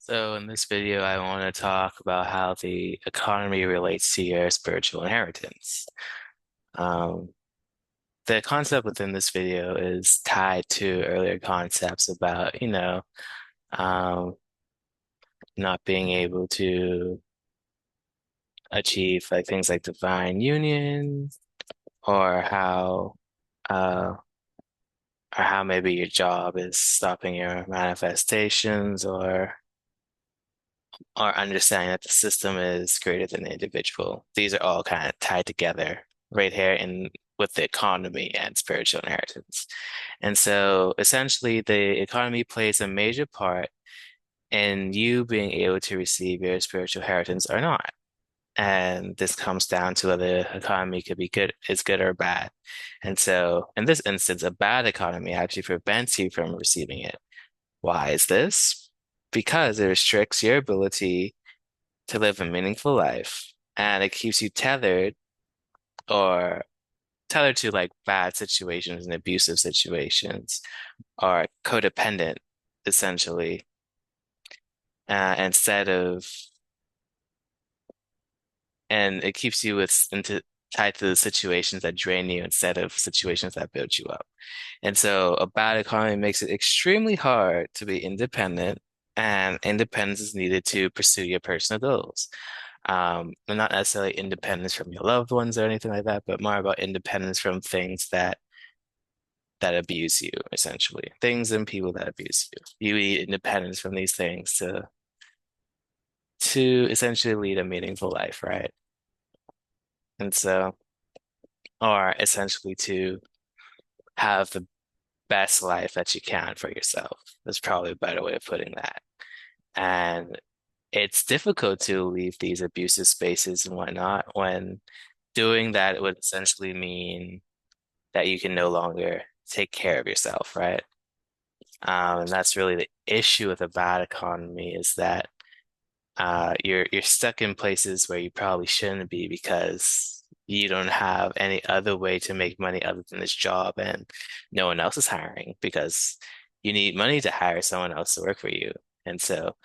So in this video, I want to talk about how the economy relates to your spiritual inheritance. Um, the concept within this video is tied to earlier concepts about, um, not being able to achieve like things like divine union or uh, how maybe your job is stopping your manifestations or understanding that the system is greater than the individual. These are all kind of tied together right here in with the economy and spiritual inheritance. And so essentially the economy plays a major part in you being able to receive your spiritual inheritance or not. And this comes down to whether the economy could be good, is good or bad. And so in this instance, a bad economy actually prevents you from receiving it. Why is this? Because it restricts your ability to live a meaningful life and it keeps you or tethered to like bad situations and abusive situations or codependent essentially instead of and it keeps you with into tied to the situations that drain you instead of situations that build you up. And so a bad economy makes it extremely hard to be independent, and independence is needed to pursue your personal goals. And not necessarily independence from your loved ones or anything like that, but more about independence from things that abuse you, essentially. Things and people that abuse you. You need independence from these things to essentially lead a meaningful life, right? And so, or essentially to have the best life that you can for yourself. That's probably a better way of putting that. And it's difficult to leave these abusive spaces and whatnot when doing that would essentially mean that you can no longer take care of yourself, right? And that's really the issue with a bad economy is that you're stuck in places where you probably shouldn't be because you don't have any other way to make money other than this job, and no one else is hiring because you need money to hire someone else to work for you. And so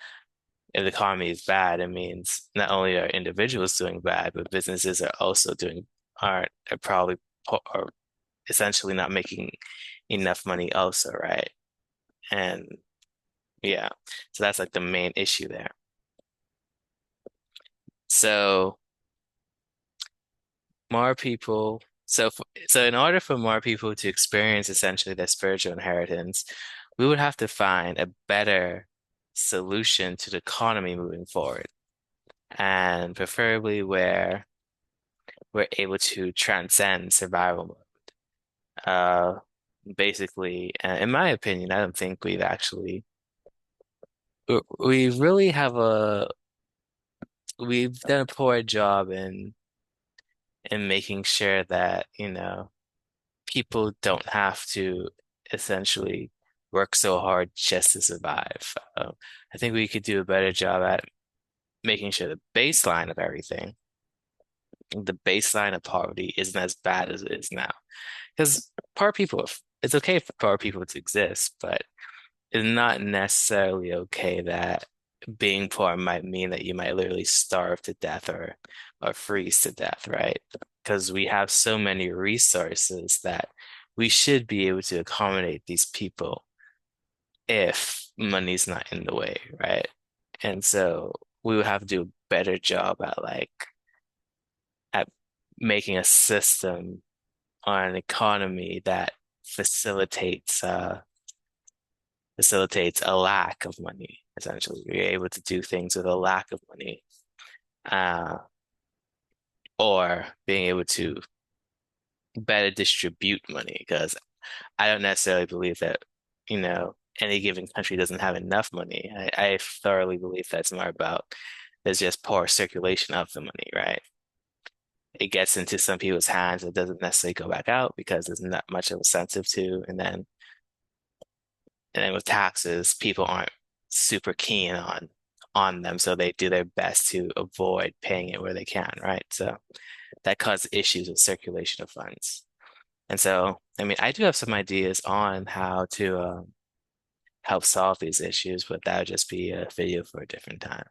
if the economy is bad, it means not only are individuals doing bad, but businesses are also are probably are essentially not making enough money also, right? And yeah, so that's like the main issue there. So more people, so in order for more people to experience essentially their spiritual inheritance, we would have to find a better solution to the economy moving forward, and preferably where we're able to transcend survival mode. Uh, basically, in my opinion, I don't think we really have we've done a poor job in making sure that, people don't have to essentially work so hard just to survive. I think we could do a better job at making sure the baseline of everything, the baseline of poverty isn't as bad as it is now. Because poor people, it's okay for poor people to exist, but it's not necessarily okay that being poor might mean that you might literally starve to death or freeze to death, right? Because we have so many resources that we should be able to accommodate these people if money's not in the way, right? And so we would have to do a better job at making a system or an economy that facilitates facilitates a lack of money, essentially. You're able to do things with a lack of money, uh, or being able to better distribute money. Because I don't necessarily believe that, any given country doesn't have enough money. I thoroughly believe that's more about there's just poor circulation of the money, right? It gets into some people's hands, it doesn't necessarily go back out because there's not much of incentive to, and then with taxes, people aren't super keen on them, so they do their best to avoid paying it where they can, right? So that causes issues with circulation of funds. And so, I mean, I do have some ideas on help solve these issues, but that would just be a video for a different time.